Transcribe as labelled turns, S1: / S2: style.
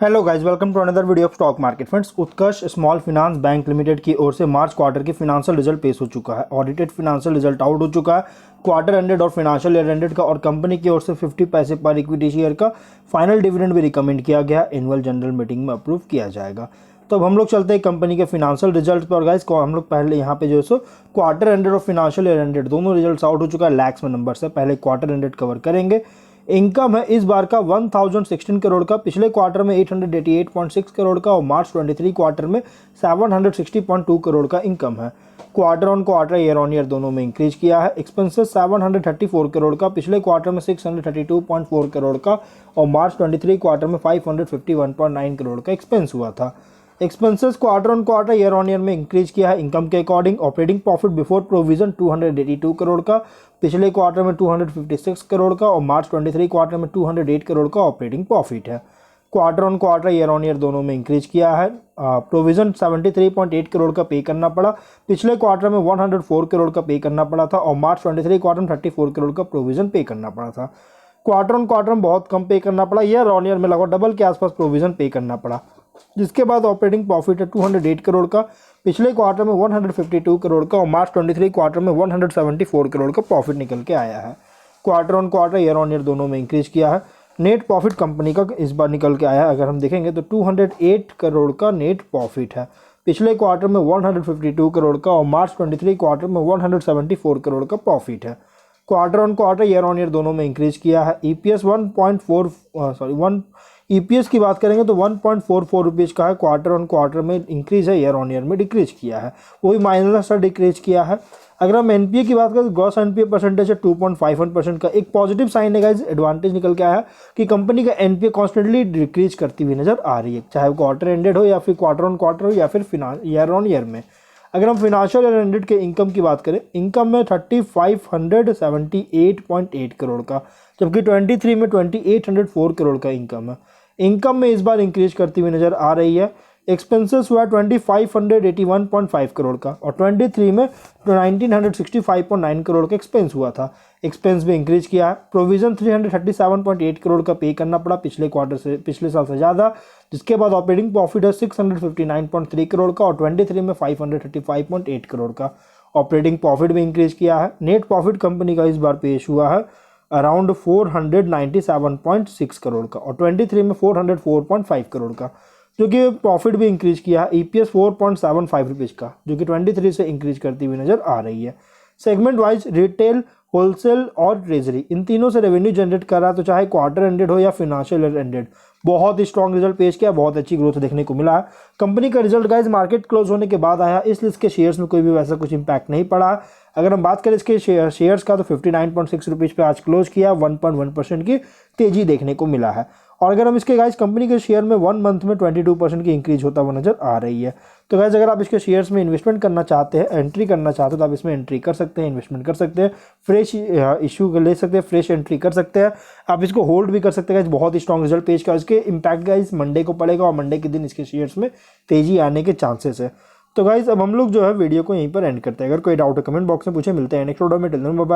S1: Hello guys, welcome to another video of stock market. Friends, Utkarsh small finance bank limited की ओर से March quarter की financial result पेश हो चुका है। ऑडिटेड फिनेंशियल रिजल्ट आउट हो चुका है, क्वार्टर एंडेड और फिनेंशियल ईयर एंडेड का, और कंपनी की ओर से 50 पैसे पर इक्विटी शेयर का फाइनल डिविडेंड भी रिकमेंड किया गया। एनुअल जनरल मीटिंग में अप्रूव किया जाएगा। तो अब हम लोग चलते हैं कंपनी के फिनेंशियल रिजल्ट पर। गाइस को हम लोग पहले यहाँ पे जो है सो क्वार्टर एंडेड और फिनेंशियल ईयर एंडेड दोनों रिजल्ट्स आउट हो चुका है। लैक्स में नंबर से पहले क्वार्टर एंडेड कवर करेंगे। इनकम है इस बार का 1016 करोड़ का, पिछले क्वार्टर में 888.6 करोड़ का, और मार्च 23 क्वार्टर में 760.2 करोड़ का इनकम है। Quarter on quarter, year on year दोनों में इंक्रीज किया है। एक्सपेंसेस 734 करोड़ का, पिछले क्वार्टर में 632.4 करोड़ का, और मार्च 23 क्वार्टर में 551.9 करोड़ का एक्सपेंस हुआ था। Expenses quarter on quarter, year on year में इंक्रीज किया है इनकम के according. Operating profit before provision 282 crore का, पिछले क्वार्टर में 256 करोड़ का, और मार्च 23 क्वार्टर में 208 करोड़ का ऑपरेटिंग प्रॉफिट है। Quarter on quarter, year on year दोनों में इंक्रीज किया है। प्रोविजन 73.8 करोड़ का पे करना पड़ा, पिछले क्वार्टर में 104 करोड़ का पे करना पड़ा था, और मार्च 23 क्वार्टर में 34 करोड़ का प्रोविजन पे करना पड़ा था। क्वार्टर ऑन क्वार्टर में बहुत कम पे करना पड़ा, ईयर ऑन ईयर में लगभग डबल के आसपास प्रोविजन पे करना पड़ा। जिसके बाद ऑपरेटिंग प्रॉफिट है 208 करोड़ का, पिछले क्वार्टर में 152 करोड़ का, और मार्च 23 क्वार्टर में 174 करोड़ का प्रॉफिट निकल के आया है। Quarter on quarter, year on year दोनों में इंक्रीज किया है। नेट प्रॉफिट कंपनी का इस बार निकल के आया है, अगर हम देखेंगे तो 208 करोड़ का नेट प्रॉफिट है, पिछले क्वार्टर में 152 करोड़ का, और मार्च 23 क्वार्टर में 174 करोड़ का प्रॉफिट है। Quarter on quarter, year on year दोनों में इंक्रीज किया है। ईपीएस ईपीएस की बात करेंगे तो 1.44 रुपीज़ का है। क्वार्टर ऑन क्वार्टर में इंक्रीज है, ईयर ऑन ईयर में डिक्रीज किया है, वही माइनर सा डिक्रीज किया है। अगर हम एनपीए की बात करें तो ग्रॉस एनपीए परसेंटेज है 2.51% का। एक पॉजिटिव साइन है गाइस, एडवांटेज निकल के आया है कि कंपनी का एनपीए कॉन्स्टेंटली डिक्रीज करती हुई नजर आ रही है, चाहे क्वार्टर एंडेड हो या फिर क्वार्टर ऑन क्वार्टर हो या फिर ईयर ऑन ईयर में। अगर हम फिनेंशियल ईयर एंडेड के इनकम की बात करें, इनकम में 3578.8 करोड़ का, जबकि 23 में 2804 करोड़ का इनकम है। इनकम में इस बार इंक्रीज करती हुई नजर आ रही है। एक्सपेंसेस हुआ 2581.5 करोड़ का, और 23 में 1965.9 करोड़ का एक्सपेंस हुआ था। एक्सपेंस भी इंक्रीज किया है। प्रोविजन 337.8 करोड़ का पे करना पड़ा, पिछले क्वार्टर से, पिछले साल से ज़्यादा। जिसके बाद ऑपरेटिंग प्रॉफिट है 659.3 करोड़ का, और 23 में 535.8 करोड़ का ऑपरेटिंग प्रॉफिट भी इंक्रीज किया है। नेट प्रॉफिट कंपनी का इस बार पेश हुआ है अराउंड 497.6 करोड़ का, और 23 में 404.5 करोड़ का, जो कि प्रॉफिट भी इंक्रीज किया है। ईपीएस 4.75 रुपीज़ का, जो कि 23 से इंक्रीज करती हुई नजर आ रही है। सेगमेंट वाइज रिटेल, होलसेल और ट्रेजरी, इन तीनों से रेवेन्यू जनरेट कर रहा है, तो चाहे क्वार्टर एंडेड हो या फिनेंशियल ईयर एंडेड, बहुत ही स्ट्रॉन्ग रिजल्ट पेश किया, बहुत अच्छी ग्रोथ देखने को मिला है। कंपनी का रिजल्ट गाइज मार्केट क्लोज होने के बाद आया, इसलिए इसके शेयर्स में कोई भी वैसा कुछ इंपैक्ट नहीं पड़ा। अगर हम बात करें इसके शेयर्स का, तो 59.6 रुपीज़ पे आज क्लोज किया, 1.1% की तेजी देखने को मिला है। और अगर हम इसके गाइज कंपनी के शेयर में 1 मंथ में 22% की इंक्रीज होता हुआ नजर आ रही है। तो गाइज अगर आप इसके शेयर्स में इन्वेस्टमेंट करना चाहते हैं, एंट्री करना चाहते हो, तो आप इसमें एंट्री कर सकते हैं, इन्वेस्टमेंट कर सकते हैं, फ्रेश इशू ले सकते हैं, फ्रेश एंट्री कर सकते हैं, आप इसको होल्ड भी कर सकते हैं। गाइज बहुत ही स्ट्रॉन्ग रिजल्ट पेश किया, इसके इंपैक्ट गाइज मंडे को पड़ेगा, और मंडे के दिन इसके शेयर्स में तेजी आने के चांसेस है। तो गाइज अब हम लोग जो है वीडियो को यहीं पर एंड करते हैं। अगर कोई डाउट है कमेंट बॉक्स में पूछे। मिलते हैं नेक्स्ट वीडियो में। Till then bye bye.